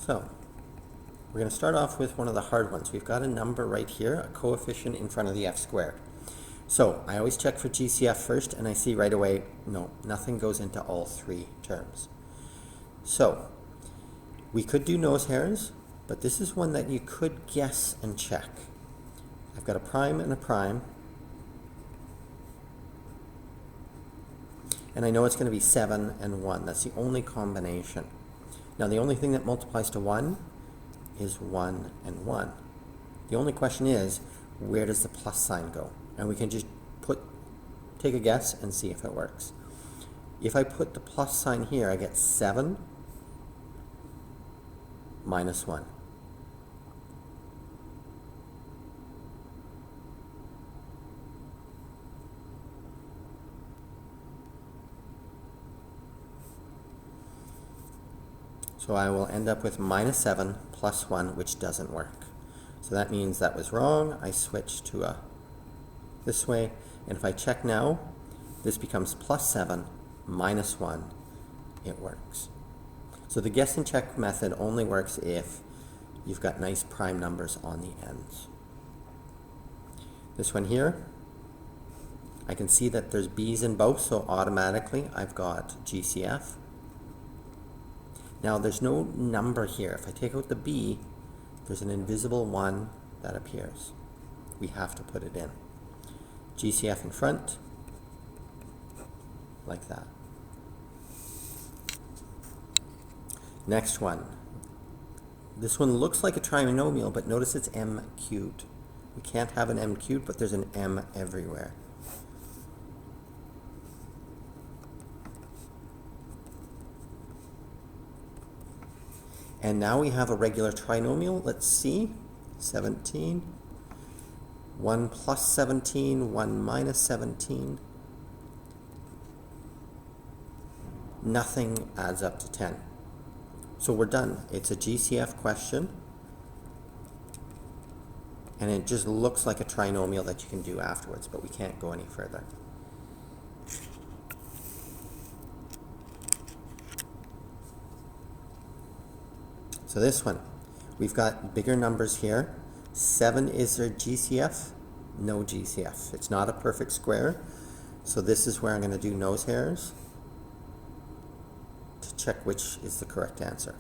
So we're going to start off with one of the hard ones. We've got a number right here, a coefficient in front of the f squared. So I always check for GCF first, and I see right away, no, nothing goes into all three terms. So we could do nose hairs, but this is one that you could guess and check. I've got a prime and a prime, and I know it's going to be 7 and 1. That's the only combination. Now the only thing that multiplies to 1 is 1 and 1. The only question is, where does the plus sign go? And we can just take a guess and see if it works. If I put the plus sign here, I get 7 minus 1. So I will end up with minus 7 plus 1, which doesn't work. So that means that was wrong. I switch to this way, and if I check now, this becomes plus 7 minus 1. It works. So the guess and check method only works if you've got nice prime numbers on the ends. This one here, I can see that there's b's in both, so automatically I've got GCF. Now there's no number here. If I take out the b, there's an invisible 1 that appears. We have to put it in. GCF in front, like that. Next one. This one looks like a trinomial, but notice it's m cubed. We can't have an m cubed, but there's an m everywhere. And now we have a regular trinomial. Let's see. 17. 1 plus 17, 1 minus 17. Nothing adds up to 10. So we're done. It's a GCF question. And it just looks like a trinomial that you can do afterwards, but we can't go any further. So this one, we've got bigger numbers here. 7 is their GCF? No GCF. It's not a perfect square. So this is where I'm going to do nose hairs to check which is the correct answer.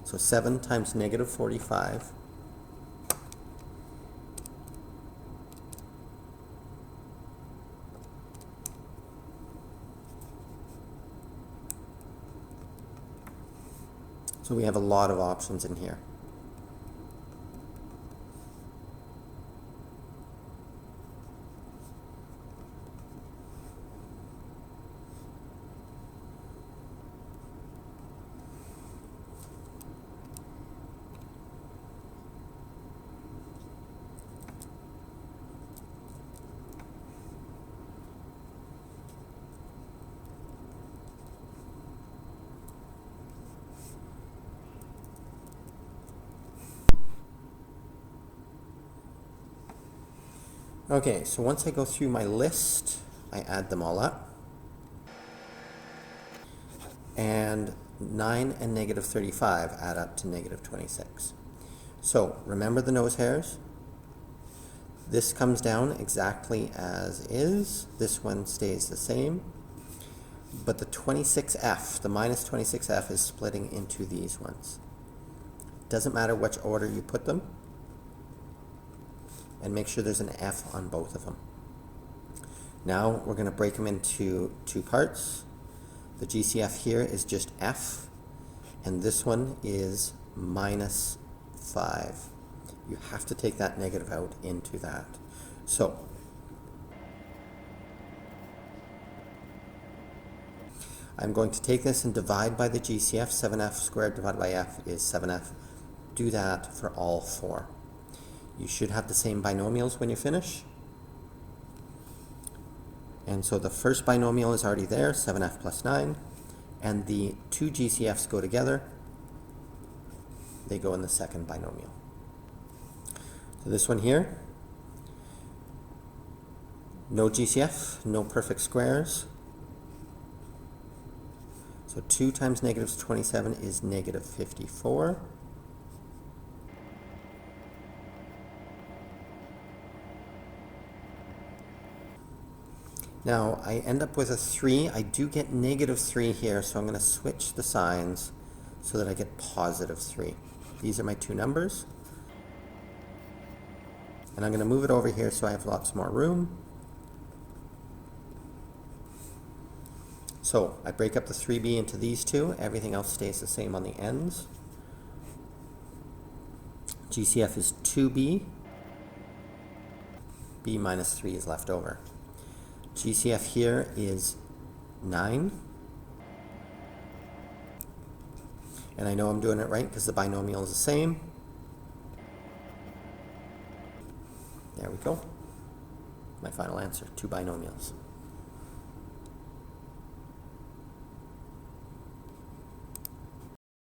So 7 times negative 45. So we have a lot of options in here. Okay, so once I go through my list, I add them all up. And 9 and negative 35 add up to negative 26. So remember the nose hairs? This comes down exactly as is. This one stays the same. But the 26f, the minus 26f, is splitting into these ones. Doesn't matter which order you put them. And make sure there's an f on both of them. Now we're going to break them into two parts. The GCF here is just f, and this one is minus 5. You have to take that negative out into that. So I'm going to take this and divide by the GCF. 7f squared divided by f is 7f. Do that for all 4. You should have the same binomials when you finish. And so the first binomial is already there, 7f plus 9. And the two GCFs go together. They go in the second binomial. So this one here, no GCF, no perfect squares. So 2 times negative 27 is negative 54. Now I end up with a 3. I do get negative 3 here, so I'm going to switch the signs so that I get positive 3. These are my two numbers. And I'm going to move it over here so I have lots more room. So I break up the 3b into these two. Everything else stays the same on the ends. GCF is 2b. b minus 3 is left over. GCF here is 9. And I know I'm doing it right because the binomial is the same. There we go. My final answer, two binomials.